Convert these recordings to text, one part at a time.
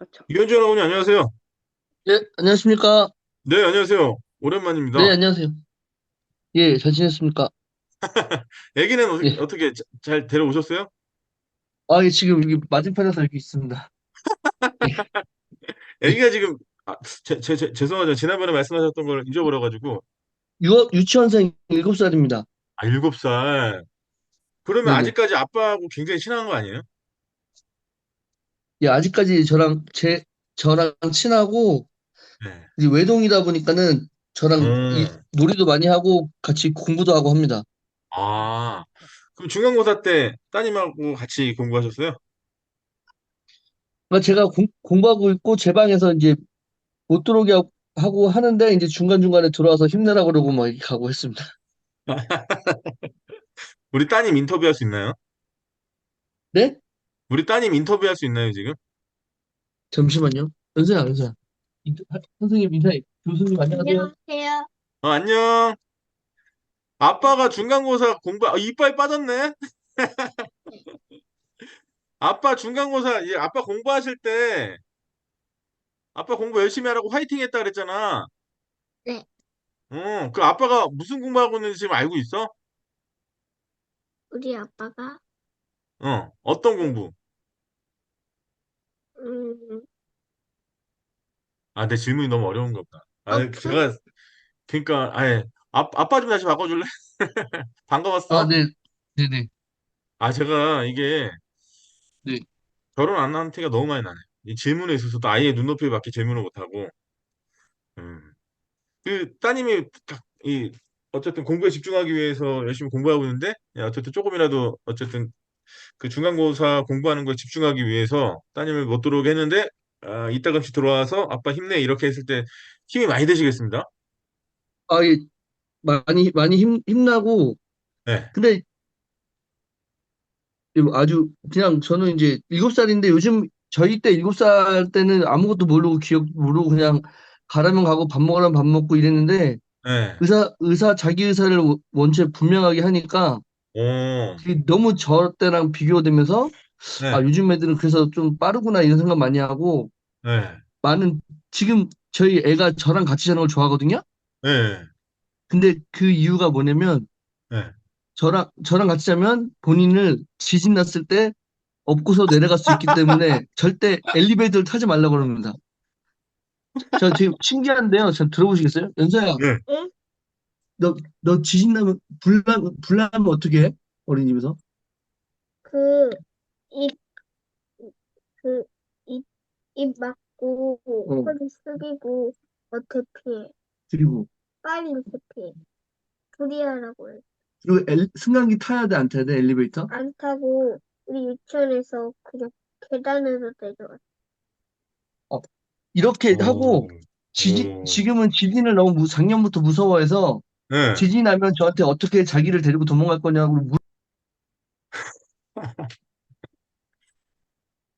그렇죠. 유현준 어머니 안녕하세요. 예, 안녕하십니까? 네, 안녕하세요. 네, 오랜만입니다. 안녕하세요. 예, 잘 지냈습니까? 아기는 예. 어떻게 잘 데려오셨어요? 예, 지금 여기 맞은편에서 여기 있습니다. 예, 예. 아기가 지금 죄송하죠. 지난번에 말씀하셨던 걸 잊어버려가지고 유치원생 7살입니다. 7살. 그러면 네네. 아직까지 아빠하고 굉장히 친한 거 아니에요? 예, 아직까지 저랑 친하고, 네. 이제 외동이다 보니까는 저랑 음. 놀이도 많이 하고, 같이 공부도 하고 합니다. 아, 그럼 중간고사 때 따님하고 같이 공부하셨어요? 그러니까 제가 공부하고 있고, 제 방에서 이제 못 들어오게 하고 하는데, 이제 중간중간에 들어와서 힘내라 그러고 막 이렇게 가고 했습니다. 우리 따님 인터뷰할 수 있나요? 네? 우리 따님 인터뷰할 수 있나요, 지금? 잠시만요. 연서야. 선생님 인사해. 교수님 안녕하세요. 안녕하세요. 안녕. 아빠가 중간고사 이빨 빠졌네? 아빠 중간고사, 아빠 공부하실 때 아빠 공부 열심히 하라고 화이팅 했다 그랬잖아. 네. 그 아빠가 무슨 공부하고 있는지 지금 알고 있어? 우리 아빠가 어떤 그, 공부? 음, 아, 내 질문이 너무 어려운가 보다. 점프? 그러니까, 아빠 좀 다시 바꿔줄래? 반가웠어. 네. 네네. 제가 이게 네. 결혼 안 한 티가 너무 많이 나네. 이 질문에 있어서도 아예 눈높이밖에 질문을 못하고, 음. 그 따님이 어쨌든 공부에 집중하기 위해서 열심히 공부하고 있는데, 어쨌든 조금이라도 어쨌든 그 중간고사 공부하는 거에 집중하기 위해서 따님을 못 들어오게 했는데 이따금씩 들어와서 아빠 힘내 이렇게 했을 때 힘이 많이 되시겠습니다. 예, 많이 힘나고, 네, 근데 아주 그냥 저는 이제 7살인데 요즘 저희 때 7살 때는 아무것도 모르고 기억 모르고 그냥 가라면 가고 밥 먹으라면 밥 먹고 이랬는데 네, 자기 의사를 원체 분명하게 하니까 오, 그게 너무 저 때랑 비교되면서 네, 요즘 애들은 그래서 좀 빠르구나 이런 생각 많이 하고 네, 많은 지금 저희 애가 저랑 같이 자는 걸 좋아하거든요. 네, 근데 그 이유가 뭐냐면 네. 저랑 같이 자면 본인을 지진 났을 때 업고서 내려갈 수 있기 때문에 절대 엘리베이터를 타지 말라고 그럽니다. 저 지금 신기한데요. 저 들어보시겠어요? 연서야, 네. 응? 너 지진 나면 불나면 어떻게 해? 어린이집에서? 그, 입, 그, 입 막고, 허리 숙이고, 어떻게 피해? 그리고 빨리 피해. 둘이 하라고 해. 그리고 승강기 타야 돼, 안 타야 돼, 엘리베이터? 안 타고, 우리 유치원에서 그냥 계단에서 내려왔어. 어, 이렇게 오, 하고, 오, 지금은 지진을 너무 작년부터 무서워해서, 네. 지진 나면 저한테 어떻게 자기를 데리고 도망갈 거냐고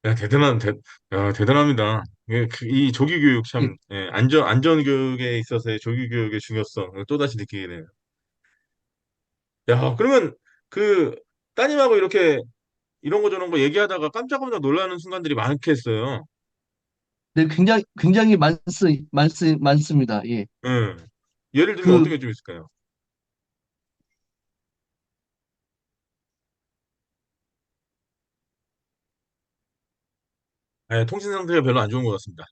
대단합니다. 이 조기 교육 예. 참, 안전 교육에 있어서의 조기 교육의 중요성 또다시 느끼게 돼요. 야, 그러면 그 따님하고 이렇게 이런 거 저런 거 얘기하다가 깜짝깜짝 놀라는 순간들이 많겠어요. 네, 굉장히 많습니다. 예. 예. 예를 들면 어떤 그, 게 좀 있을까요? 통신 상태가 별로 안 좋은 것 같습니다.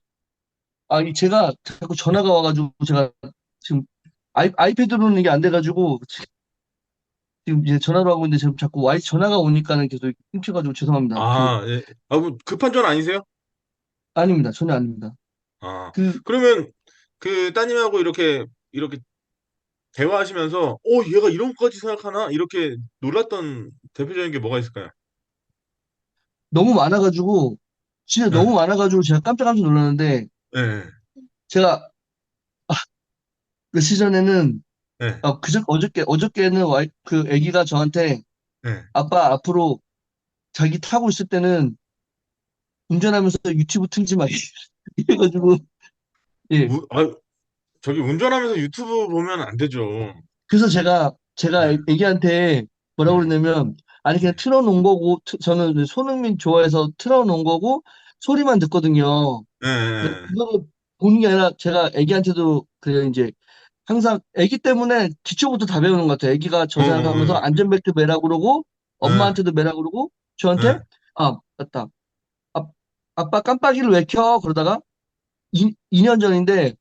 제가 자꾸 전화가 와가지고, 제가 지금 아이패드로는 이게 안 돼가지고, 지금 이제 전화로 하고 있는데, 지금 자꾸 전화가 오니까는 계속 끊겨가지고 죄송합니다. 예. 뭐 급한 전 아니세요? 아닙니다. 전혀 아닙니다. 아, 그, 그러면 그 따님하고 이렇게 대화하시면서, 얘가 이런 것까지 생각하나? 이렇게 놀랐던 대표적인 게 뭐가 있을까요? 너무 많아가지고, 진짜 네, 너무 많아가지고, 제가 깜짝깜짝 놀랐는데, 네, 제가 며칠 전에는, 네, 어저께는 그 애기가 저한테, 네. 아빠 앞으로 자기 타고 있을 때는 운전하면서 유튜브 틀지 마. 이래가지고, 예. 우, 아, 저기 운전하면서 유튜브 보면 안 되죠. 그래서 제가 네, 애기한테 뭐라고 네, 그러냐면, 아니, 네. 그냥 틀어놓은 거고, 저는 손흥민 좋아해서 틀어놓은 거고, 소리만 듣거든요. 예, 근데 예, 그거를 보는 게 아니라 제가 애기한테도 그래요. 이제 항상 애기 때문에 기초부터 다 배우는 것 같아요. 애기가 저 예. 생각하면서 안전벨트 매라고 그러고 예, 엄마한테도 매라고 그러고 저한테 예, 아 맞다. 아, 아빠 깜빡이를 왜 켜? 그러다가 2년 전인데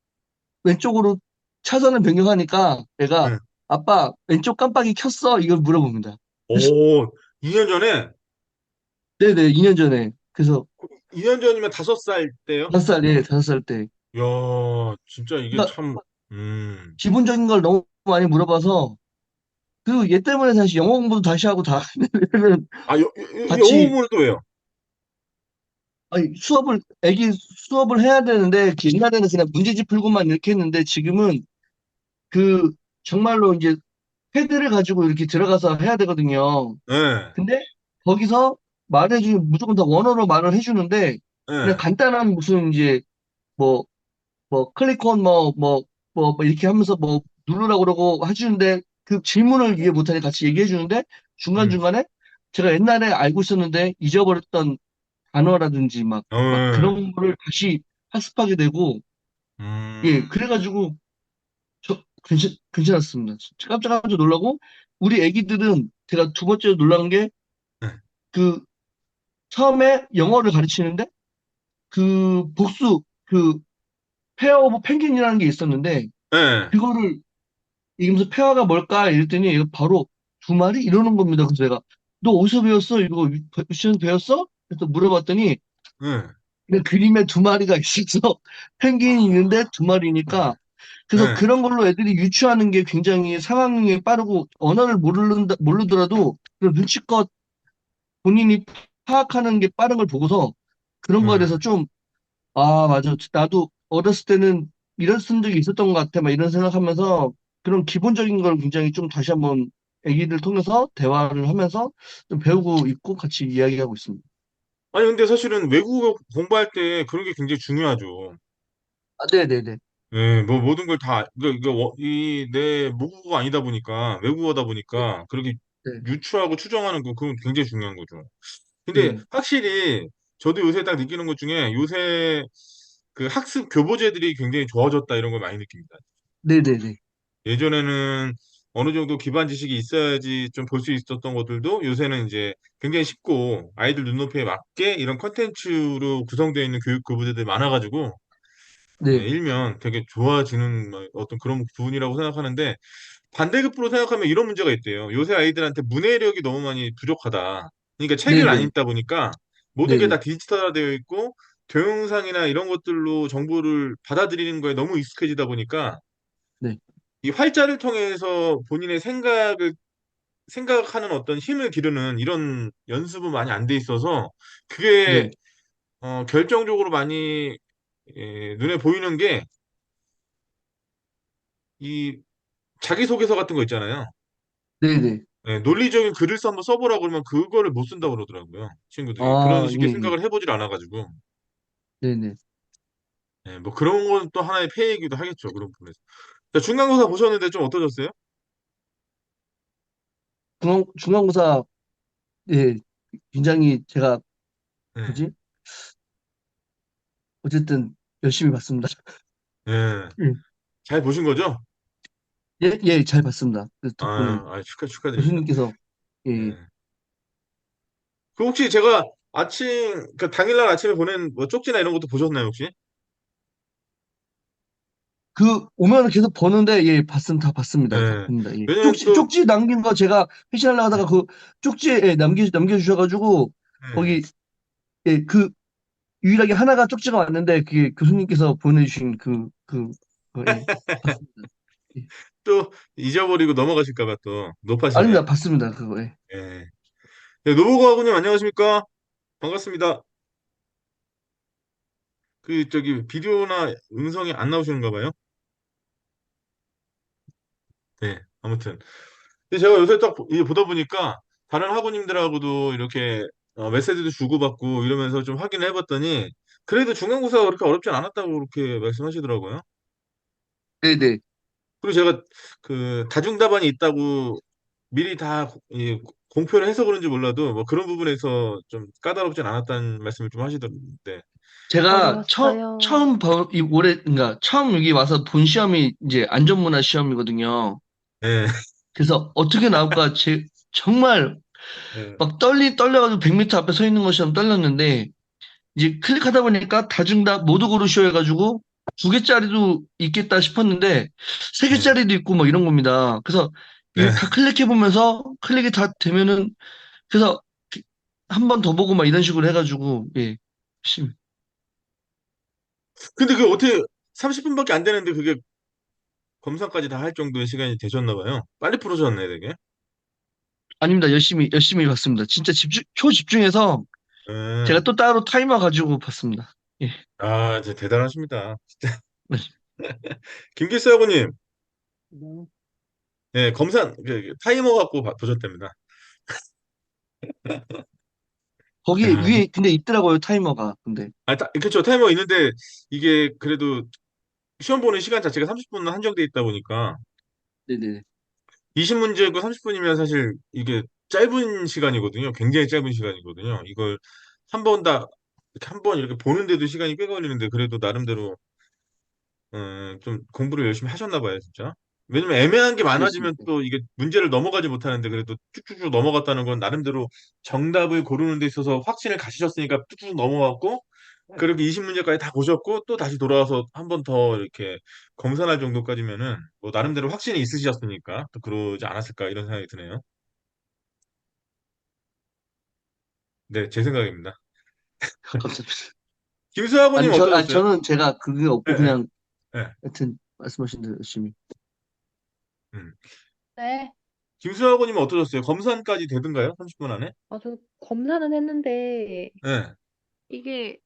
왼쪽으로 차선을 변경하니까 애가 예. 아빠 왼쪽 깜빡이 켰어? 이걸 물어봅니다. 오, 2년 전에, 네네 2년 전에 그래서 2년 전이면 5살 때요? 5살 예 5살 때 이야, 진짜 이게 그러니까 참, 기본적인 걸 너무 많이 물어봐서 그리고 얘 때문에 사실 영어 공부도 다시 하고 다 하는 아, 영어 같이 공부를 또 해요? 아니, 애기 수업을 해야 되는데, 그 옛날에는 그냥 문제집 풀고만 이렇게 했는데, 지금은 그, 정말로 이제 패드를 가지고 이렇게 들어가서 해야 되거든요. 예, 근데 거기서 말해주면 무조건 다 원어로 말을 해주는데, 그냥 예, 간단한 무슨 이제, 뭐, 클릭온 뭐 이렇게 하면서 뭐 누르라고 그러고 해주는데, 그 질문을 이해 못하니 같이 얘기해 주는데, 음, 중간중간에 제가 옛날에 알고 있었는데 잊어버렸던 단어라든지 막 예, 그런 거를 다시 학습하게 되고, 예, 음, 그래가지고 저 괜찮았습니다. 진짜 깜짝깜짝 놀라고, 우리 애기들은 제가 두 번째로 놀란 게, 예, 그, 처음에 영어를 가르치는데, 그 복수, 그, 페어 오브 펭귄이라는 게 있었는데, 예, 그거를 이기면서 페어가 뭘까? 이랬더니 이거 바로 두 마리? 이러는 겁니다. 그래서 내가, 너 어디서 배웠어? 이거 유치원 배웠어? 그래서 물어봤더니, 예, 그 그림에 두 마리가 있어서 펭귄이 있는데 두 마리니까 그래서 예, 그런 걸로 애들이 유추하는 게 굉장히 상황이 빠르고 언어를 모르더라도 그 눈치껏 본인이 파악하는 게 빠른 걸 보고서 그런 거에 대해서 예. 좀, 아, 맞아. 나도 어렸을 때는 이랬던 적이 있었던 것 같아. 막 이런 생각하면서 그런 기본적인 걸 굉장히 좀 다시 한번 애기들 통해서 대화를 하면서 좀 배우고 있고 같이 이야기하고 있습니다. 아니, 근데 사실은 외국어 공부할 때 그런 게 굉장히 중요하죠. 아, 네네네. 예, 뭐, 모든 걸 다, 내 모국어가 아니다 보니까, 외국어다 네, 보니까, 그렇게 네, 유추하고 추정하는 거, 그건 굉장히 중요한 거죠. 근데 네, 확실히 저도 요새 딱 느끼는 것 중에 요새 그 학습 교보제들이 굉장히 좋아졌다 이런 걸 많이 느낍니다. 네네네. 예전에는 어느 정도 기반 지식이 있어야지 좀 볼 수 있었던 것들도 요새는 이제 굉장히 쉽고 아이들 눈높이에 맞게 이런 컨텐츠로 구성되어 있는 교육 교보제들이 많아가지고 네, 일면 되게 좋아지는 뭐 어떤 그런 부분이라고 생각하는데 반대급부로 생각하면 이런 문제가 있대요. 요새 아이들한테 문해력이 너무 많이 부족하다. 그러니까 책을 안 네네, 읽다 보니까 모든 게 다 네네, 디지털화되어 있고 동영상이나 이런 것들로 정보를 받아들이는 거에 너무 익숙해지다 보니까 네, 이 활자를 통해서 본인의 생각하는 어떤 힘을 기르는 이런 연습은 많이 안 돼 있어서 그게 네, 결정적으로 많이 눈에 보이는 게 이 자기소개서 같은 거 있잖아요. 네네. 논리적인 글을 한번 써보라고 그러면 그거를 못 쓴다고 그러더라고요. 친구들이. 그런 아, 예, 식의 예. 생각을 해보질 않아가지고. 네네. 뭐 그런 건 또 하나의 폐해이기도 하겠죠. 그런 부분에서. 자, 중간고사 보셨는데 좀 어떠셨어요? 중간고사, 예, 굉장히 제가, 네. 뭐지? 어쨌든 열심히 봤습니다. 예. 예, 잘 보신 거죠? 예, 예, 잘 봤습니다. 그 덕분에 축하드립니다. 교수님께서, 예, 예. 그 혹시 제가 그 당일날 아침에 보낸 뭐 쪽지나 이런 것도 보셨나요, 혹시? 그, 오면 계속 보는데, 예, 다 봤습니다. 다 예. 봅니다. 예. 왜냐면 또, 쪽지 남긴 거 제가 회신하려고 하다가 그 쪽지에 예, 남겨주셔가지고, 예. 거기, 예, 그, 유일하게 하나가 쪽지가 왔는데, 그게 교수님께서 보내주신 예, 봤습니다. 예. 또 잊어버리고 넘어가실까 봐 또 높아시네. 아닙니다. 봤습니다. 그거, 예. 예. 네, 노부부하고님 안녕하십니까? 반갑습니다. 그 저기 비디오나 음성이 안 나오시는가 봐요. 네, 아무튼. 근데 제가 요새 딱 이제 보다 보니까 다른 학우님들하고도 이렇게 메시지도 주고받고 이러면서 좀 확인을 해봤더니 그래도 중간고사가 그렇게 어렵진 않았다고 그렇게 말씀하시더라고요. 네네. 그리고 제가 그 다중답안이 있다고 미리 다 공표를 해서 그런지 몰라도 뭐 그런 부분에서 좀 까다롭진 않았다는 말씀을 좀 하시던데. 제가 어려웠어요. 이 올해, 그러니까 처음 여기 와서 본 시험이 이제 안전문화 시험이거든요. 예, 그래서 어떻게 나올까 정말 예, 막 떨려가지고 100m 앞에 서 있는 것처럼 떨렸는데 이제 클릭하다 보니까 다중다 모두 고르쇼 해가지고 두 개짜리도 있겠다 싶었는데 세 예, 개짜리도 있고 뭐 이런 겁니다. 그래서 예. 이게 다 클릭해보면서 클릭이 다 되면은 그래서 한 번 더 보고 막 이런 식으로 해가지고 예. 심- 근데 그 어떻게 30분밖에 안 되는데 그게 검사까지 다 할 정도의 시간이 되셨나 봐요. 빨리 풀으셨네, 되게. 아닙니다. 열심히 봤습니다. 진짜 초집중해서 제가 예. 또 따로 타이머 가지고 봤습니다. 예. 아, 진짜 대단하십니다. 네. 김기수 사고님, 네. 예, 검사, 타이머 갖고 보셨답니다. 거기 야, 위에 근데 있더라고요 타이머가. 근데 그쵸, 타이머 있는데 이게 그래도 시험 보는 시간 자체가 30분 한정돼 있다 보니까 네네. 20문제고 30분이면 사실 이게 짧은 시간이거든요. 굉장히 짧은 시간이거든요. 이걸 한 번 다, 이렇게 한 번 이렇게 보는데도 시간이 꽤 걸리는데 그래도 나름대로 좀 공부를 열심히 하셨나 봐요, 진짜. 왜냐면 애매한 게 열심히. 많아지면 또 이게 문제를 넘어가지 못하는데 그래도 쭉쭉쭉 넘어갔다는 건 나름대로 정답을 고르는 데 있어서 확신을 가지셨으니까 쭉쭉 넘어갔고 그렇게 20문제까지 다 보셨고 또 다시 돌아와서 한 번 더 이렇게 검사할 정도까지면은 뭐 나름대로 확신이 있으셨으니까 또 그러지 않았을까 이런 생각이 드네요. 네, 제 생각입니다. 감사합니다. 김수학원님 어떠셨어요? 저는 제가 그게 예, 없고 예, 그냥 예. 하여튼 말씀하신 대로 열심히. 음. 네. 김수학원님은 어떠셨어요? 검사까지 되던가요? 30분 안에? 저 검사는 했는데, 예. 이게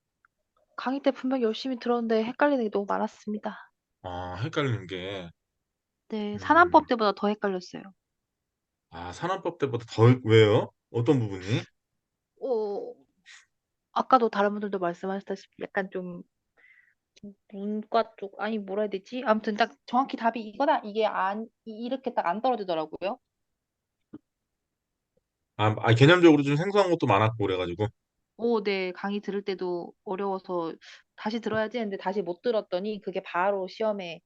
강의 때 분명 열심히 들었는데 헷갈리는 게 너무 많았습니다. 아, 헷갈리는 게. 네, 음. 산안법 때보다 더 헷갈렸어요. 아, 산업법 때보다 더, 왜요? 어떤 부분이? 어, 아까도 다른 분들도 말씀하셨다시피 약간 좀 문과 쪽, 아니 뭐라 해야 되지? 아무튼 딱 정확히 답이 이거다. 이게 이렇게 딱 안 떨어지더라고요. 개념적으로 좀 생소한 것도 많았고, 그래가지고. 네, 강의 들을 때도 어려워서 다시 들어야지 했는데 다시 못 들었더니 그게 바로 시험에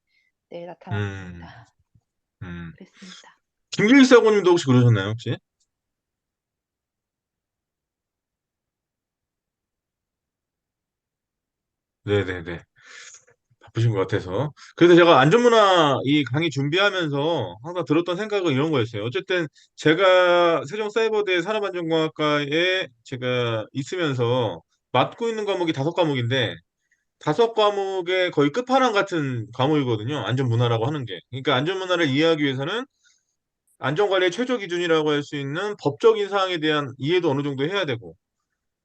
네, 음, 나타났습니다. 음. 그랬습니다. 김길기 사고님도 혹시 그러셨나요, 혹시? 네네네. 바쁘신 것 같아서. 그래서 제가 안전문화 이 강의 준비하면서 항상 들었던 생각은 이런 거였어요. 어쨌든 제가 세종사이버대 산업안전공학과에 제가 있으면서 맡고 있는 과목이 5과목인데, 5과목의 거의 끝판왕 같은 과목이거든요. 안전문화라고 하는 게. 그러니까 안전문화를 이해하기 위해서는 안전관리의 최저 기준이라고 할 수 있는 법적인 사항에 대한 이해도 어느 정도 해야 되고,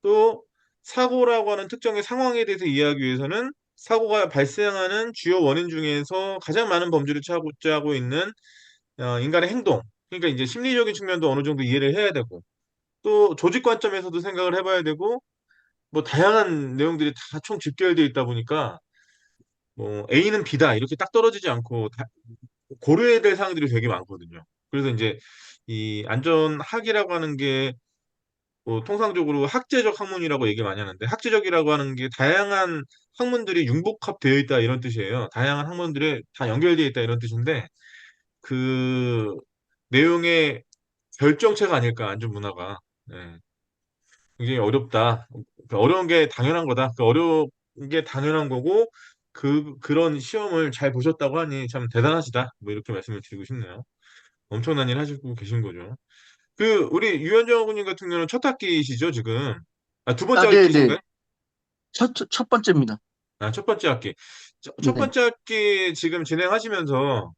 또 사고라고 하는 특정의 상황에 대해서 이해하기 위해서는 사고가 발생하는 주요 원인 중에서 가장 많은 범주를 차고 있는 인간의 행동, 그러니까 이제 심리적인 측면도 어느 정도 이해를 해야 되고, 또 조직 관점에서도 생각을 해봐야 되고, 뭐 다양한 내용들이 다 총 집결되어 있다 보니까 뭐 A는 B다 이렇게 딱 떨어지지 않고 고려해야 될 사항들이 되게 많거든요. 그래서 이제 이 안전학이라고 하는 게 뭐 통상적으로 학제적 학문이라고 얘기 많이 하는데 학제적이라고 하는 게 다양한 학문들이 융복합되어 있다 이런 뜻이에요. 다양한 학문들이 다 연결되어 있다 이런 뜻인데 그 내용의 결정체가 아닐까 안전 문화가. 네. 굉장히 어렵다. 어려운 게 당연한 거다. 어려운 게 당연한 거고 그런 시험을 잘 보셨다고 하니 참 대단하시다. 뭐 이렇게 말씀을 드리고 싶네요. 엄청난 일 하시고 계신 거죠. 우리 유현정 군님 같은 경우는 첫 학기시죠, 지금? 두 번째 네네. 학기신가요? 첫 번째입니다. 첫 번째 학기. 첫 네네. 번째 학기 지금 진행하시면서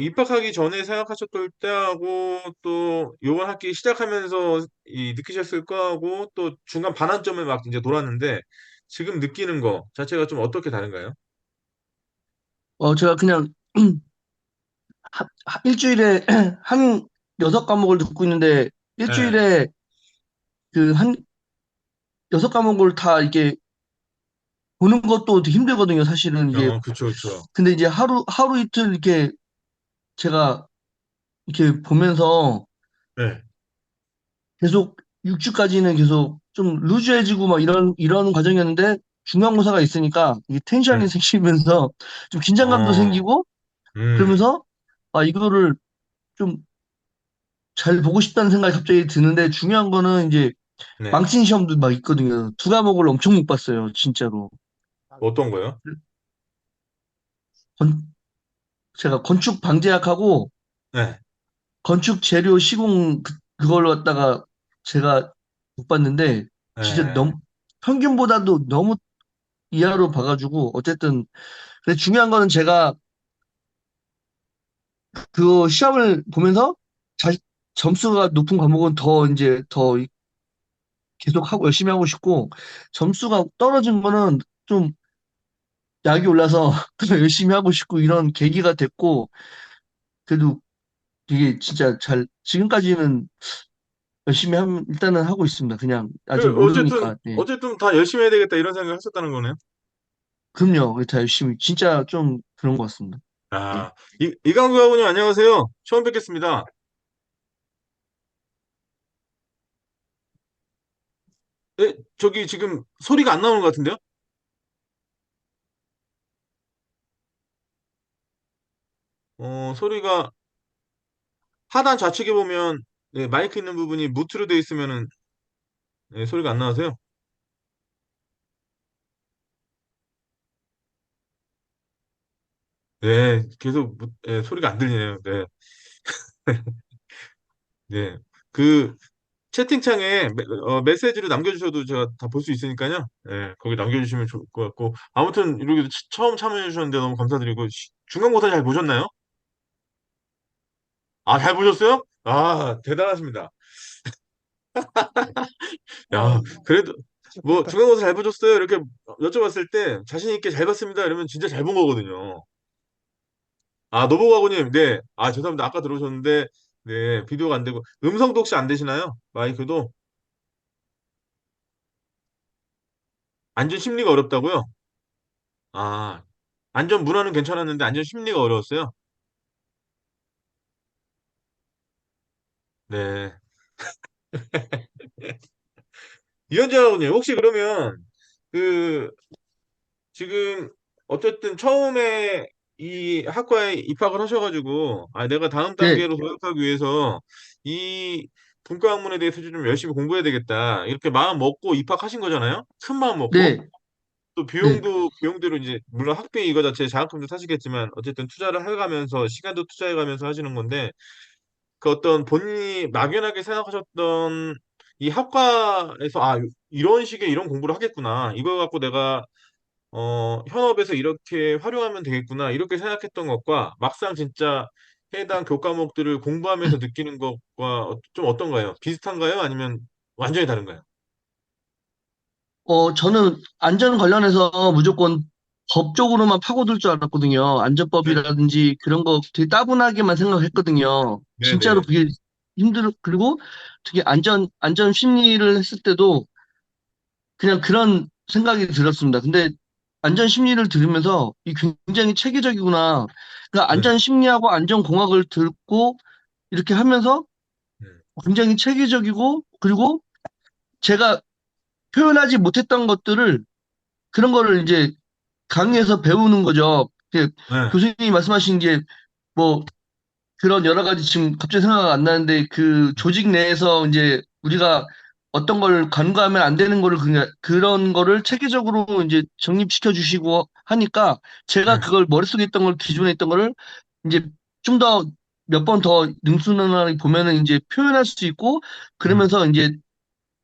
입학하기 전에 생각하셨던 때하고 또 요번 학기 시작하면서 느끼셨을 거하고 또 중간 반환점을 막 이제 돌았는데 지금 느끼는 거 자체가 좀 어떻게 다른가요? 제가 그냥 일주일에 한 6과목을 듣고 있는데 예. 일주일에 그 한 6과목을 다 이렇게 보는 것도 되게 힘들거든요. 사실은 이게 그쵸, 그쵸. 근데 이제 하루 이틀 이렇게 제가 이렇게 보면서 네. 계속 6주까지는 계속 좀 루즈해지고 막 이런 과정이었는데 중간고사가 있으니까 이게 텐션이 네. 생기면서 좀 긴장감도 어, 생기고 음, 그러면서 아, 이거를 좀 잘 보고 싶다는 생각이 갑자기 드는데 중요한 거는 이제 네. 망친 시험도 막 있거든요. 두 과목을 엄청 못 봤어요, 진짜로. 어떤 거요? 건- 제가 건축 방제학하고 네. 건축 재료 시공 그걸로 갖다가 제가 못 봤는데 진짜 네. 너무 평균보다도 너무 이하로 봐가지고 어쨌든 근데 중요한 거는 제가 그 시험을 보면서 자, 점수가 높은 과목은 더 이제 더 계속 하고 열심히 하고 싶고 점수가 떨어진 거는 좀 약이 올라서 더 열심히 하고 싶고 이런 계기가 됐고 그래도 이게 진짜 잘 지금까지는 일단은 하고 있습니다. 그냥 아직 어쨌든, 모르니까. 네. 어쨌든 다 열심히 해야 되겠다 이런 생각을 하셨다는 거네요. 그럼요. 다 열심히 진짜 좀 그런 것 같습니다. 네. 아, 이강수 아버님 안녕하세요. 처음 뵙겠습니다. 저기 지금 소리가 안 나오는 것 같은데요? 소리가 하단 좌측에 보면 네, 마이크 있는 부분이 무트로 되어 있으면은 네, 소리가 안 나와서요. 네, 계속 소리가 안 들리네요. 네, 네. 그 채팅창에 메시지를 남겨주셔도 제가 다 볼 수 있으니까요. 네, 거기 남겨주시면 좋을 것 같고 아무튼 이렇게 처음 참여해 주셨는데 너무 감사드리고 중간고사 잘 보셨나요? 아, 잘 보셨어요? 아, 대단하십니다. 야, 그래도 뭐 중간고사 잘 보셨어요? 이렇게 여쭤봤을 때 자신 있게 잘 봤습니다. 이러면 진짜 잘 본 거거든요. 아, 노보가구님, 네. 아, 죄송합니다. 아까 들어오셨는데, 네, 비디오가 안 되고, 음성도 혹시 안 되시나요? 마이크도? 안전 심리가 어렵다고요? 아, 안전 문화는 괜찮았는데, 안전 심리가 어려웠어요? 네. 이현재 아버님, 혹시 그러면, 그, 지금, 어쨌든 처음에 이 학과에 입학을 하셔가지고, 아, 내가 다음 네, 단계로 도약하기 위해서, 이 분과 학문에 대해서 좀 열심히 공부해야 되겠다. 이렇게 마음 먹고 입학하신 거잖아요? 큰 마음 먹고? 네, 또 네. 비용대로 이제 물론 학비 이거 자체 자금도 사시겠지만 어쨌든 투자를 해가면서 시간도 투자해가면서 하시는 건데 그 어떤 본인이 막연하게 생각하셨던 이 학과에서 아 이런 식의 이런 공부를 하겠구나 이걸 갖고 내가 현업에서 이렇게 활용하면 되겠구나 이렇게 생각했던 것과 막상 진짜 해당 교과목들을 공부하면서 느끼는 것과 좀 어떤가요? 비슷한가요? 아니면 완전히 다른가요? 저는 안전 관련해서 무조건 법적으로만 파고들 줄 알았거든요. 네, 안전법이라든지 그런 거 되게 따분하게만 생각했거든요. 진짜로 네네. 그게 그리고 되게 안전 심리를 했을 때도 그냥 그런 생각이 들었습니다. 근데 안전 심리를 들으면서 이 굉장히 체계적이구나. 그러니까 네, 안전 심리하고 안전 공학을 듣고 이렇게 하면서 네, 굉장히 체계적이고 그리고 제가 표현하지 못했던 것들을 그런 거를 이제 강의에서 배우는 거죠. 네, 교수님이 말씀하신 게 뭐 그런 여러 가지 지금 갑자기 생각 안 나는데 그 조직 내에서 이제 우리가 어떤 걸 간과하면 안 되는 거를 그런 거를 체계적으로 이제 정립시켜 주시고 하니까 제가 네, 그걸 머릿속에 있던 걸 기존에 있던 거를 이제 좀 더 몇 번 더 능수능란하게 보면은 이제 표현할 수 있고 음, 그러면서 이제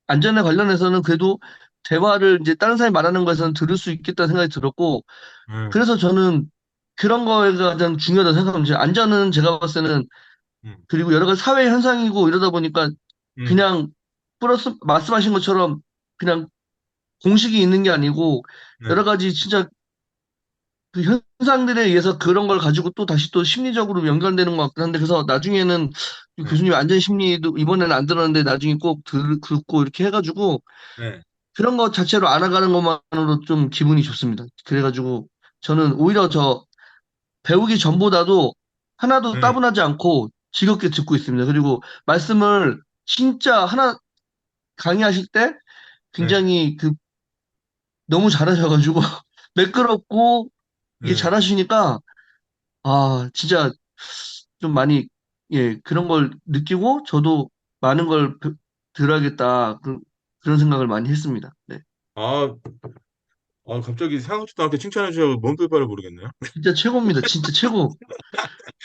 안전에 관련해서는 그래도 대화를 이제 다른 사람이 말하는 거에서는 들을 수 있겠다는 생각이 들었고 음, 그래서 저는 그런 거가 가장 중요하다고 생각합니다. 안전은 제가 봤을 때는 음, 그리고 여러 가지 사회 현상이고 이러다 보니까 음, 그냥 플러스 말씀하신 것처럼 그냥 공식이 있는 게 아니고 네, 여러 가지 진짜 그 현상들에 의해서 그런 걸 가지고 또 다시 또 심리적으로 연결되는 것 같긴 한데 그래서 나중에는 네, 교수님 안전 심리도 이번에는 안 들었는데 나중에 꼭 듣고 이렇게 해가지고 네, 그런 것 자체로 알아가는 것만으로 좀 기분이 좋습니다. 그래가지고 저는 오히려 저 배우기 전보다도 하나도 네, 따분하지 않고 즐겁게 듣고 있습니다. 그리고 말씀을 진짜 하나 강의하실 때 네. 굉장히 너무 잘하셔가지고 매끄럽고 이게 음. 잘하시니까 진짜 좀 많이 예 그런 걸 느끼고 저도 많은 걸 들어야겠다 그런 생각을 많이 했습니다. 네, 아, 갑자기 생각지도 않게 칭찬해 주셔서 뭔 뜻인지 모르겠네요. 진짜 최고입니다. 진짜 최고,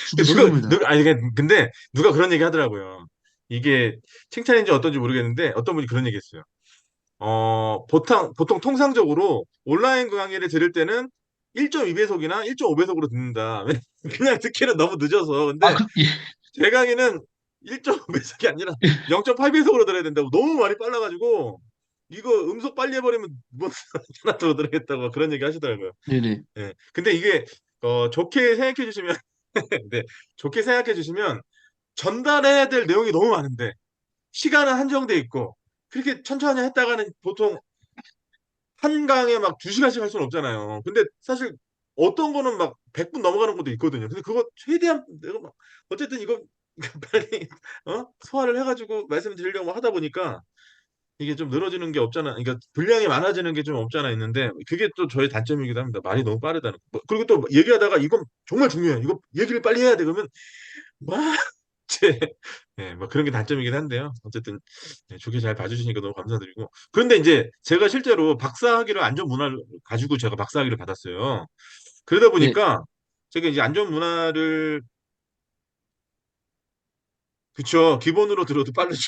진짜 최고입니다. 누가, 아니, 근데 누가 그런 얘기 하더라고요. 이게 칭찬인지 어떤지 모르겠는데 어떤 분이 그런 얘기 했어요. 보통 통상적으로 온라인 강의를 들을 때는 1.2배속이나 1.5배속으로 듣는다. 그냥 듣기는 너무 늦어서. 근데 예, 제 강의는 1.5배속이 아니라 0.8배속으로 들어야 된다고. 너무 말이 빨라가지고 이거 음속 빨리 해버리면 못 하나 더 들어야겠다고 그런 얘기 하시더라고요. 네네. 예. 근데 이게 좋게 생각해 주시면 네, 좋게 생각해 주시면 전달해야 될 내용이 너무 많은데 시간은 한정돼 있고 그렇게 천천히 했다가는 보통 한 강에 막 2시간씩 할 수는 없잖아요. 근데 사실 어떤 거는 막 100분 넘어가는 것도 있거든요. 근데 그거 최대한 내가 막 어쨌든 이거 빨리 소화를 해가지고 말씀드리려고 하다 보니까 이게 좀 늘어지는 게 없잖아. 그러니까 분량이 많아지는 게 좀 없잖아 있는데 그게 또 저의 단점이기도 합니다. 말이 너무 빠르다는 거. 그리고 또 얘기하다가 이건 정말 중요해. 이거 얘기를 빨리 해야 돼. 그러면 막 제, 네, 뭐 그런 게 단점이긴 한데요. 어쨌든 네, 좋게 잘 봐주시니까 너무 감사드리고. 그런데 이제 제가 실제로 박사학위를 안전문화를 가지고 제가 박사학위를 받았어요. 그러다 네. 보니까 제가 이제 안전문화를 그쵸 기본으로 들어도 빠르죠.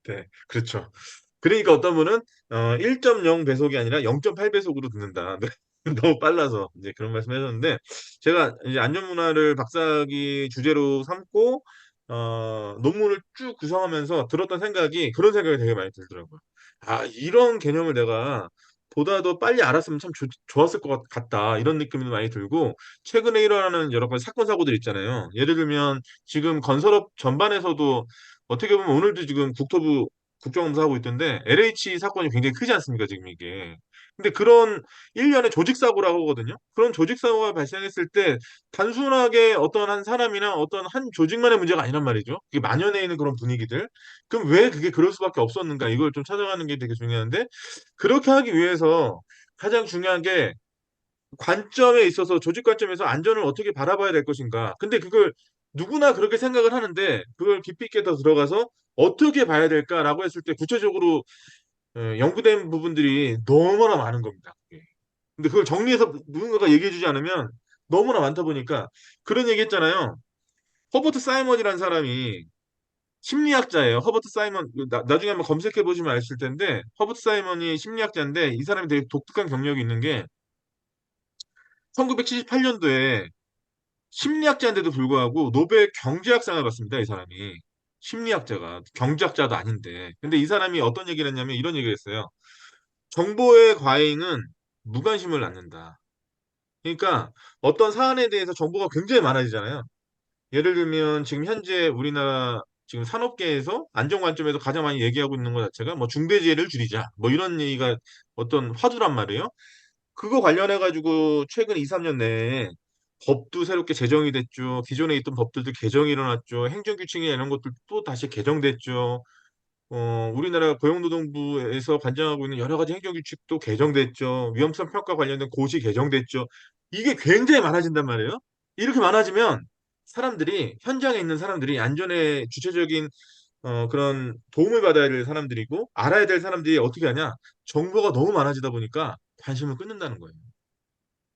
네, 그렇죠. 그러니까 어떤 분은 1.0 배속이 아니라 0.8 배속으로 듣는다. 너무 빨라서 이제 그런 말씀 하셨는데 제가 이제 안전문화를 박사학위 주제로 삼고 논문을 쭉 구성하면서 들었던 생각이 그런 생각이 되게 많이 들더라고요. 이런 개념을 내가 보다 더 빨리 알았으면 참 좋았을 것 같다. 이런 느낌도 많이 들고 최근에 일어나는 여러 가지 사건 사고들 있잖아요. 예를 들면 지금 건설업 전반에서도 어떻게 보면 오늘도 지금 국정감사하고 있던데 LH 사건이 굉장히 크지 않습니까, 지금 이게. 근데 그런 일련의 조직사고라고 하거든요. 그런 조직사고가 발생했을 때 단순하게 어떤 한 사람이나 어떤 한 조직만의 문제가 아니란 말이죠. 이게 만연해 있는 그런 분위기들. 그럼 왜 그게 그럴 수밖에 없었는가? 이걸 좀 찾아가는 게 되게 중요한데 그렇게 하기 위해서 가장 중요한 게 관점에 있어서 조직 관점에서 안전을 어떻게 바라봐야 될 것인가. 근데 그걸 누구나 그렇게 생각을 하는데 그걸 깊이 있게 더 들어가서 어떻게 봐야 될까라고 했을 때 구체적으로 연구된 부분들이 너무나 많은 겁니다. 예. 근데 그걸 정리해서 누군가가 얘기해 주지 않으면 너무나 많다 보니까 그런 얘기 했잖아요. 허버트 사이먼이라는 사람이 심리학자예요. 허버트 사이먼 나중에 한번 검색해 보시면 아실 텐데 허버트 사이먼이 심리학자인데 이 사람이 되게 독특한 경력이 있는 게 1978년도에 심리학자인데도 불구하고 노벨 경제학상을 받습니다. 이 사람이 심리학자가 경제학자도 아닌데 근데 이 사람이 어떤 얘기를 했냐면 이런 얘기를 했어요. 정보의 과잉은 무관심을 낳는다. 그러니까 어떤 사안에 대해서 정보가 굉장히 많아지잖아요. 예를 들면 지금 현재 우리나라 지금 산업계에서 안전 관점에서 가장 많이 얘기하고 있는 것 자체가 뭐 중대재해를 줄이자 뭐 이런 얘기가 어떤 화두란 말이에요. 그거 관련해 가지고 최근 2, 3년 내에 법도 새롭게 제정이 됐죠. 기존에 있던 법들도 개정이 일어났죠. 행정규칙이나 이런 것들 또 다시 개정됐죠. 우리나라 고용노동부에서 관장하고 있는 여러 가지 행정규칙도 개정됐죠. 위험성 평가 관련된 고시 개정됐죠. 이게 굉장히 많아진단 말이에요. 이렇게 많아지면 사람들이 현장에 있는 사람들이 안전에 주체적인 그런 도움을 받아야 될 사람들이고 알아야 될 사람들이 어떻게 하냐? 정보가 너무 많아지다 보니까 관심을 끊는다는 거예요.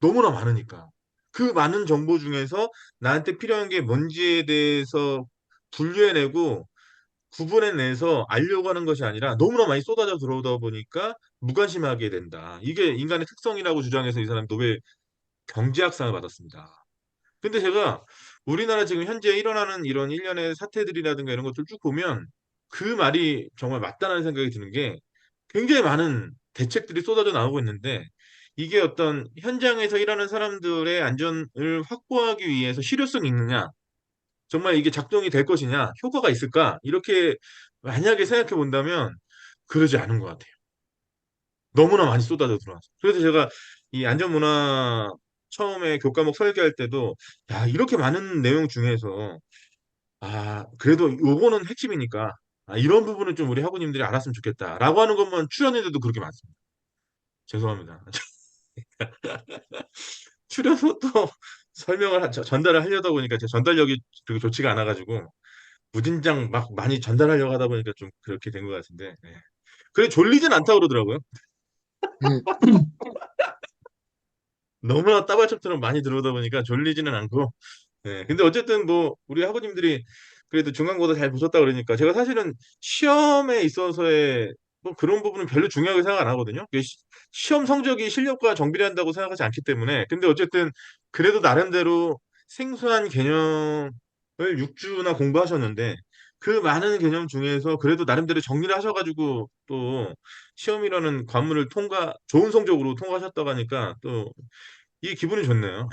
너무나 많으니까. 그 많은 정보 중에서 나한테 필요한 게 뭔지에 대해서 분류해내고 구분해내서 알려고 하는 것이 아니라 너무나 많이 쏟아져 들어오다 보니까 무관심하게 된다. 이게 인간의 특성이라고 주장해서 이 사람이 노벨 경제학상을 받았습니다. 근데 제가 우리나라 지금 현재 일어나는 이런 일련의 사태들이라든가 이런 것들 쭉 보면 그 말이 정말 맞다는 생각이 드는 게 굉장히 많은 대책들이 쏟아져 나오고 있는데 이게 어떤 현장에서 일하는 사람들의 안전을 확보하기 위해서 실효성이 있느냐, 정말 이게 작동이 될 것이냐, 효과가 있을까? 이렇게 만약에 생각해 본다면 그러지 않은 것 같아요. 너무나 많이 쏟아져 들어와서. 그래서 제가 이 안전문화 처음에 교과목 설계할 때도 야, 이렇게 많은 내용 중에서 그래도 요거는 핵심이니까, 이런 부분은 좀 우리 학우님들이 알았으면 좋겠다라고 하는 것만 출연해도 그렇게 많습니다. 죄송합니다. 출연도 또 전달을 하려다 보니까 제 전달력이 그렇게 좋지가 않아가지고 무진장 막 많이 전달하려고 하다 보니까 좀 그렇게 된 것 같은데. 예. 그래 졸리진 않다고 그러더라고요. 예. 너무나 따발총처럼 많이 들어오다 보니까 졸리지는 않고. 예. 근데 어쨌든 뭐 우리 학우님들이 그래도 중간고사 잘 보셨다 그러니까 제가 사실은 시험에 있어서의 뭐 그런 부분은 별로 중요하게 생각 안 하거든요. 시험 성적이 실력과 정비례한다고 생각하지 않기 때문에. 근데 어쨌든 그래도 나름대로 생소한 개념을 6주나 공부하셨는데 그 많은 개념 중에서 그래도 나름대로 정리를 하셔가지고 또 시험이라는 관문을 좋은 성적으로 통과하셨다고 하니까 또 이게 기분이 좋네요.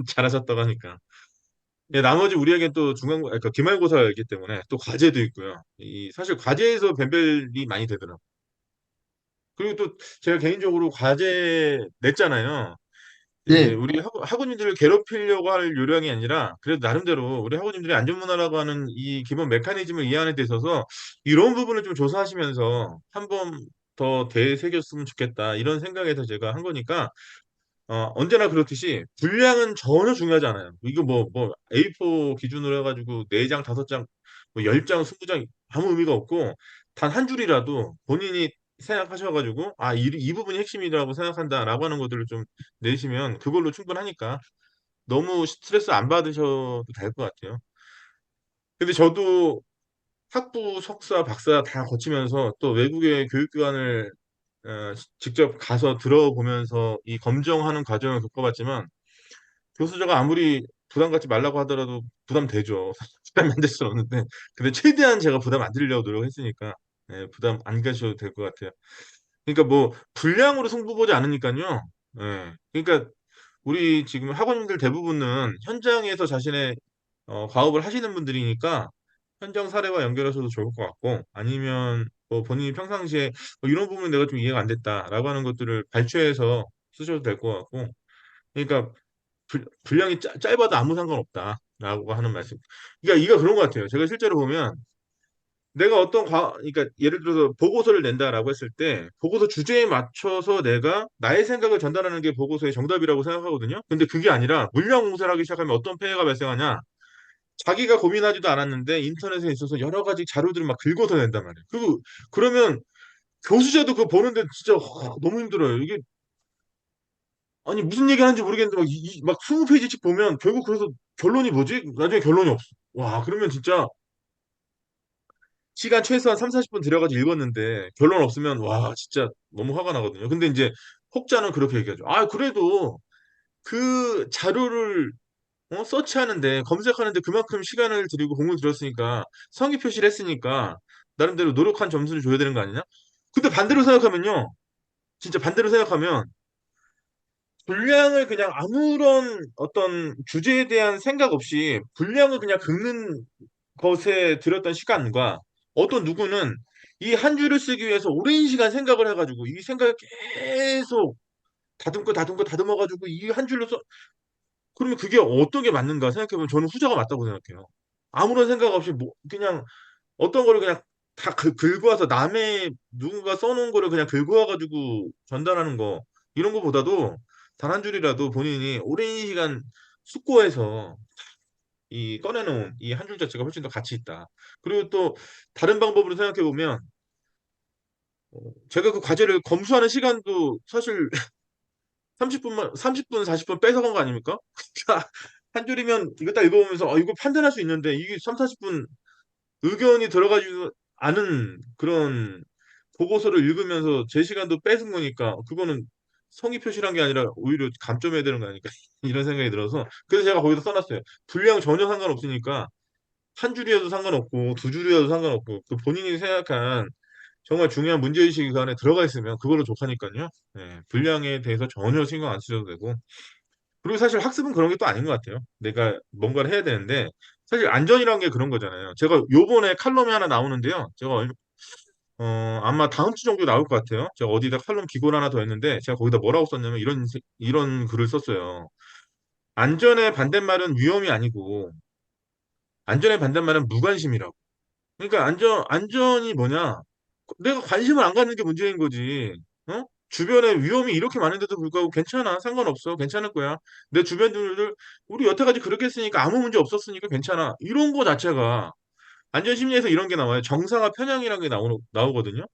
잘하셨다고 하니까. 예, 나머지 우리에겐 또 그러니까 기말고사가 있기 때문에 또 과제도 있고요. 사실 과제에서 변별이 많이 되더라고요. 그리고 또 제가 개인적으로 과제 냈잖아요. 이제 네, 우리 학우님들을 괴롭히려고 할 요령이 아니라 그래도 나름대로 우리 학우님들이 안전문화라고 하는 이 기본 메커니즘을 이해하는 데 있어서 이런 부분을 좀 조사하시면서 한 번 더 되새겼으면 좋겠다 이런 생각에서 제가 한 거니까 언제나 그렇듯이 분량은 전혀 중요하지 않아요. 이거 뭐 A4 기준으로 해가지고 4장, 5장, 뭐 10장, 20장 아무 의미가 없고 단 한 줄이라도 본인이 생각하셔가지고 이 부분이 핵심이라고 생각한다라고 하는 것들을 좀 내시면 그걸로 충분하니까 너무 스트레스 안 받으셔도 될 것 같아요. 근데 저도 학부, 석사, 박사 다 거치면서 또 외국의 교육기관을 직접 가서 들어보면서 이 검정하는 과정을 겪어봤지만 교수자가 아무리 부담 갖지 말라고 하더라도 부담되죠. 부담이 안 될 수는 없는데 근데 최대한 제가 부담 안 드리려고 노력했으니까 부담 안 가셔도 될 것 같아요. 그러니까 뭐 분량으로 승부 보지 않으니까요. 그러니까 우리 지금 학원님들 대부분은 현장에서 자신의 과업을 하시는 분들이니까 현장 사례와 연결하셔도 좋을 것 같고 아니면 뭐 본인이 평상시에 이런 부분은 내가 좀 이해가 안 됐다라고 하는 것들을 발췌해서 쓰셔도 될 것 같고 그러니까 분량이 짧아도 아무 상관없다라고 하는 말씀. 그러니까 이거 그런 것 같아요. 제가 실제로 보면 내가 그러니까 예를 들어서 보고서를 낸다라고 했을 때 보고서 주제에 맞춰서 내가 나의 생각을 전달하는 게 보고서의 정답이라고 생각하거든요. 근데 그게 아니라 물량 공세를 하기 시작하면 어떤 폐해가 발생하냐? 자기가 고민하지도 않았는데 인터넷에 있어서 여러 가지 자료들을 막 긁어서 낸단 말이에요. 그러면 교수자도 그거 보는데 진짜 너무 힘들어요. 이게 아니 무슨 얘기 하는지 모르겠는데 막 20페이지씩 보면 결국 그래서 결론이 뭐지? 나중에 결론이 없어. 와, 그러면 진짜 시간 최소한 3, 40분 들여가지고 읽었는데 결론 없으면 와, 진짜 너무 화가 나거든요. 근데 이제 혹자는 그렇게 얘기하죠. 그래도 그 자료를 서치하는데 검색하는데 그만큼 시간을 들이고 공을 들였으니까 성의 표시를 했으니까 나름대로 노력한 점수를 줘야 되는 거 아니냐? 근데 반대로 생각하면요. 진짜 반대로 생각하면 분량을 그냥 아무런 어떤 주제에 대한 생각 없이 분량을 그냥 긁는 것에 들였던 시간과 어떤 누구는 이 한 줄을 쓰기 위해서 오랜 시간 생각을 해가지고 이 생각을 계속 다듬고 다듬고 다듬어가지고 이 한 줄로 써 그러면 그게 어떤 게 맞는가 생각해보면 저는 후자가 맞다고 생각해요. 아무런 생각 없이 뭐 그냥 어떤 거를 그냥 다 긁어와서 남의 누군가 써놓은 거를 그냥 긁어와가지고 전달하는 거 이런 거보다도 단 한 줄이라도 본인이 오랜 시간 숙고해서 이 꺼내놓은 이 한 줄 자체가 훨씬 더 가치 있다. 그리고 또 다른 방법으로 생각해 보면 제가 그 과제를 검수하는 시간도 사실 30분, 40분 뺏어간 거 아닙니까? 한 줄이면 이거 딱 읽어보면서 이거 판단할 수 있는데 이게 3, 40분 의견이 들어가지 않은 그런 보고서를 읽으면서 제 시간도 뺏은 거니까 그거는 성의 표시란 게 아니라 오히려 감점해야 되는 거 아닐까 이런 생각이 들어서 그래서 제가 거기다 써놨어요. 분량 전혀 상관없으니까 한 줄이어도 상관없고 두 줄이어도 상관없고 그 본인이 생각한 정말 중요한 문제의식이 그 안에 들어가 있으면 그걸로 족하니까요. 분량에 대해서 전혀 신경 안 쓰셔도 되고 그리고 사실 학습은 그런 게 또 아닌 것 같아요. 내가 뭔가를 해야 되는데 사실 안전이란 게 그런 거잖아요. 제가 요번에 칼럼이 하나 나오는데요. 아마 다음 주 정도 나올 것 같아요. 제가 어디다 칼럼 기고를 하나 더 했는데 제가 거기다 뭐라고 썼냐면 이런 글을 썼어요. 안전의 반대말은 위험이 아니고 안전의 반대말은 무관심이라고. 그러니까 안전이 뭐냐? 내가 관심을 안 갖는 게 문제인 거지. 어? 주변에 위험이 이렇게 많은데도 불구하고 괜찮아. 상관없어. 괜찮을 거야. 내 주변들, 우리 여태까지 그렇게 했으니까 아무 문제 없었으니까 괜찮아. 이런 거 자체가 안전 심리에서 이런 게 나와요. 정상화 편향이라는 게 나오거든요.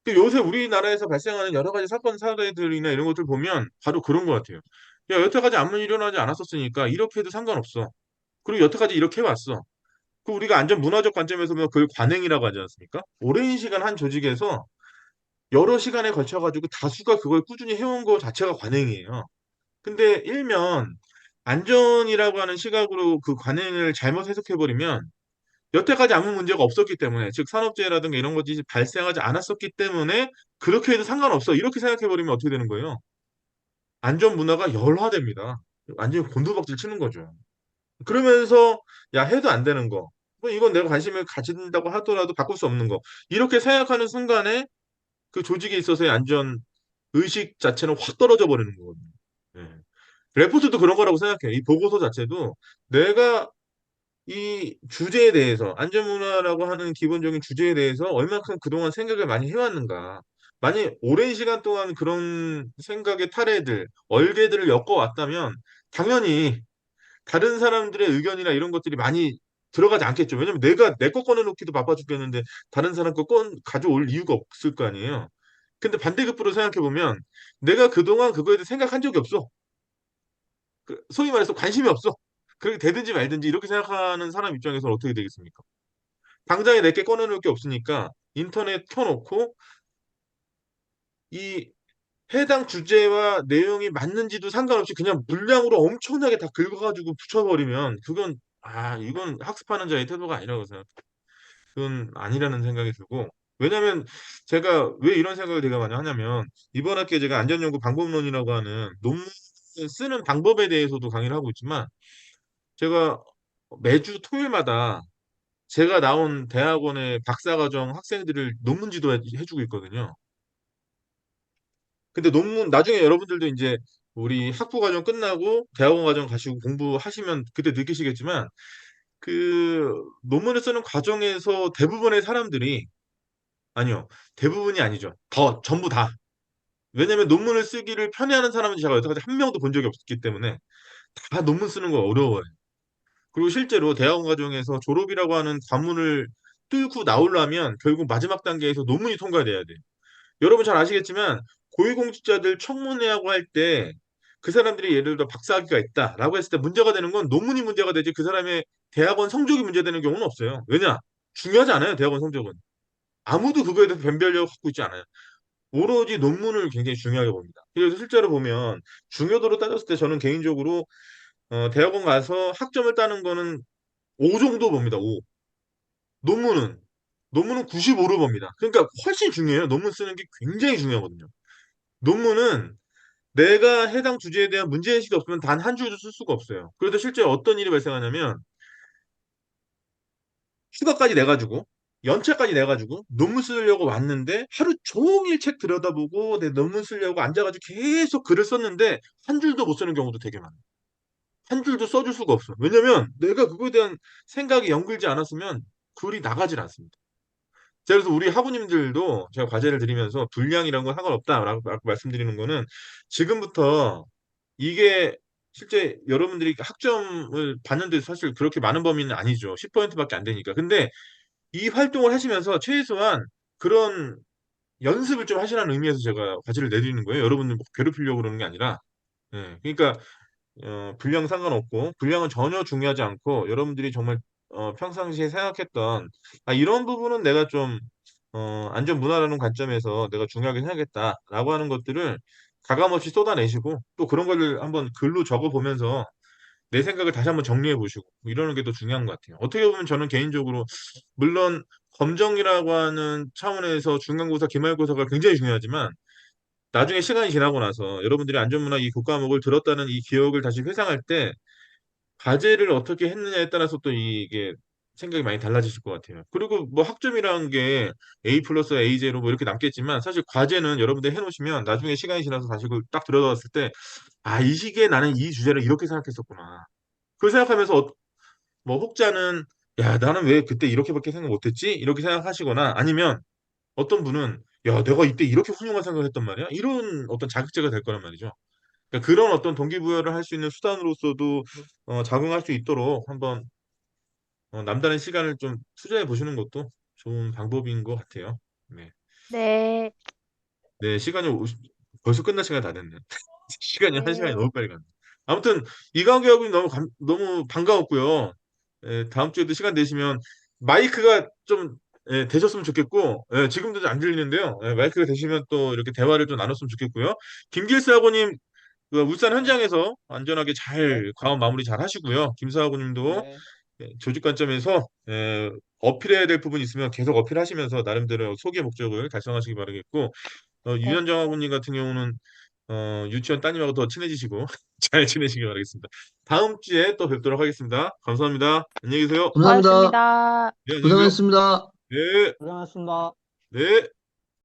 그 요새 우리나라에서 발생하는 여러 가지 사건, 사례들이나 이런 것들 보면 바로 그런 것 같아요. 야, 여태까지 아무 일 일어나지 않았었으니까 이렇게 해도 상관없어. 그리고 여태까지 이렇게 해왔어. 그 우리가 안전 문화적 관점에서 보면 그걸 관행이라고 하지 않습니까? 오랜 시간 한 조직에서 여러 시간에 걸쳐가지고 다수가 그걸 꾸준히 해온 거 자체가 관행이에요. 근데 일면 안전이라고 하는 시각으로 그 관행을 잘못 해석해버리면 여태까지 아무 문제가 없었기 때문에, 즉 산업재해라든가 이런 것들이 발생하지 않았었기 때문에 그렇게 해도 상관없어. 이렇게 생각해버리면 어떻게 되는 거예요? 안전 문화가 열화됩니다. 완전히 곤두박질 치는 거죠. 그러면서 야 해도 안 되는 거. 뭐 이건 내가 관심을 가진다고 하더라도 바꿀 수 없는 거. 이렇게 생각하는 순간에 그 조직에 있어서의 안전 의식 자체는 확 떨어져 버리는 거거든요. 예. 레포트도 그런 거라고 생각해요. 이 보고서 자체도 내가 이 주제에 대해서 안전문화라고 하는 기본적인 주제에 대해서 얼마큼 그동안 생각을 많이 해왔는가. 만약 오랜 시간 동안 그런 생각의 타래들, 얼개들을 엮어왔다면 당연히 다른 사람들의 의견이나 이런 것들이 많이 들어가지 않겠죠. 왜냐면 내가 내 거 꺼내놓기도 바빠 죽겠는데 다른 사람 거 가져올 이유가 없을 거 아니에요. 근데 반대급부로 생각해보면 내가 그동안 그거에 대해 생각한 적이 없어. 소위 말해서 관심이 없어. 그렇게 되든지 말든지 이렇게 생각하는 사람 입장에서는 어떻게 되겠습니까? 당장에 내게 꺼내놓을 게 없으니까 인터넷 켜놓고 이 해당 주제와 내용이 맞는지도 상관없이 그냥 물량으로 엄청나게 다 긁어가지고 붙여버리면 그건 이건 학습하는 자의 태도가 아니라고 생각해요. 그건 아니라는 생각이 들고 왜냐면 제가 왜 이런 생각을 되게 많이 하냐면 이번 학기에 제가 안전연구 방법론이라고 하는 논문 쓰는 방법에 대해서도 강의를 하고 있지만 제가 매주 토요일마다 제가 나온 대학원의 박사과정 학생들을 논문 지도해주고 있거든요. 근데 논문 나중에 여러분들도 이제 우리 학부 과정 끝나고 대학원 과정 가시고 공부하시면 그때 느끼시겠지만 그 논문을 쓰는 과정에서 대부분의 사람들이 아니요. 대부분이 아니죠. 전부 다. 왜냐면 논문을 쓰기를 편해하는 사람은 제가 여태까지 한 명도 본 적이 없기 때문에 다 논문 쓰는 거 어려워요. 그리고 실제로 대학원 과정에서 졸업이라고 하는 관문을 뚫고 나오려면 결국 마지막 단계에서 논문이 통과돼야 돼요. 여러분 잘 아시겠지만 고위공직자들 청문회하고 할 때 그 사람들이 예를 들어 박사학위가 있다라고 했을 때 문제가 되는 건 논문이 문제가 되지 그 사람의 대학원 성적이 문제되는 경우는 없어요. 왜냐? 중요하지 않아요. 대학원 성적은. 아무도 그거에 대해서 변별력을 갖고 있지 않아요. 오로지 논문을 굉장히 중요하게 봅니다. 그래서 실제로 보면 중요도로 따졌을 때 저는 개인적으로 대학원 가서 학점을 따는 거는 5 정도 봅니다. 5. 논문은 논문은 95로 봅니다. 그러니까 훨씬 중요해요. 논문 쓰는 게 굉장히 중요하거든요. 논문은 내가 해당 주제에 대한 문제의식이 없으면 단 한 줄도 쓸 수가 없어요. 그래도 실제 어떤 일이 발생하냐면 휴가까지 내가지고 연차까지 내가지고 논문 쓰려고 왔는데 하루 종일 책 들여다보고 내 논문 쓰려고 앉아가지고 계속 글을 썼는데 한 줄도 못 쓰는 경우도 되게 많아요. 한 줄도 써줄 수가 없어. 왜냐면 내가 그거에 대한 생각이 연결지 않았으면 글이 나가질 않습니다. 제가 그래서 우리 학우님들도 제가 과제를 드리면서 분량이라는 건 상관없다라고 말씀드리는 거는 지금부터 이게 실제 여러분들이 학점을 받는데 사실 그렇게 많은 범위는 아니죠. 10%밖에 안 되니까. 근데 이 활동을 하시면서 최소한 그런 연습을 좀 하시라는 의미에서 제가 과제를 내드리는 거예요. 여러분들 뭐 괴롭히려고 그러는 게 아니라. 예, 그러니까 분량 상관없고 분량은 전혀 중요하지 않고 여러분들이 정말 평상시에 생각했던 이런 부분은 내가 좀 안전 문화라는 관점에서 내가 중요하게 생각했다라고 하는 것들을 가감없이 쏟아내시고 또 그런 거를 한번 글로 적어 보면서 내 생각을 다시 한번 정리해 보시고 뭐 이러는 게 더 중요한 것 같아요. 어떻게 보면 저는 개인적으로 물론 검정이라고 하는 차원에서 중간고사, 기말고사가 굉장히 중요하지만 나중에 시간이 지나고 나서 여러분들이 안전문화 이 교과목을 들었다는 이 기억을 다시 회상할 때 과제를 어떻게 했느냐에 따라서 또 이게 생각이 많이 달라지실 것 같아요. 그리고 뭐 학점이라는 게 A 플러스 A 제로 뭐 이렇게 남겠지만 사실 과제는 여러분들 해놓으시면 나중에 시간이 지나서 다시 그걸 딱 들여다봤을 때 이 시기에 나는 이 주제를 이렇게 생각했었구나. 그걸 생각하면서 뭐 혹자는 야, 나는 왜 그때 이렇게밖에 생각 못했지? 이렇게 생각하시거나 아니면 어떤 분은 야, 내가 이때 이렇게 훌륭한 생각을 했단 말이야? 이런 어떤 자극제가 될 거란 말이죠. 그러니까 그런 어떤 동기부여를 할 수 있는 수단으로서도 작용할 수 있도록 한번 남다른 시간을 좀 투자해 보시는 것도 좋은 방법인 것 같아요. 네. 네, 네, 벌써 끝날 시간이 다 됐네. 시간이 한 시간이 네, 너무 빨리 갔네. 아무튼 이광규하고 너무 반가웠고요. 다음 주에도 시간 되시면 마이크가 좀 되셨으면 좋겠고, 지금도 안 들리는데요. 마이크가 되시면 또 이렇게 대화를 좀 나눴으면 좋겠고요. 김길수 하고님 그 울산 네, 현장에서 안전하게 네, 잘 과업 마무리 잘 하시고요. 김사하고님도 네, 조직 관점에서 어필해야 될 부분이 있으면 계속 어필하시면서 나름대로 소기의 목적을 달성하시기 바라겠고, 네, 유현정 아버님 같은 경우는 유치원 따님하고 더 친해지시고 잘 지내시기 바라겠습니다. 다음 주에 또 뵙도록 하겠습니다. 감사합니다. 안녕히 계세요. 감사합니다. 수고하셨습니다. 네, 안녕히 계세요. 고생하셨습니다. 네, 고생하셨습니다. 네.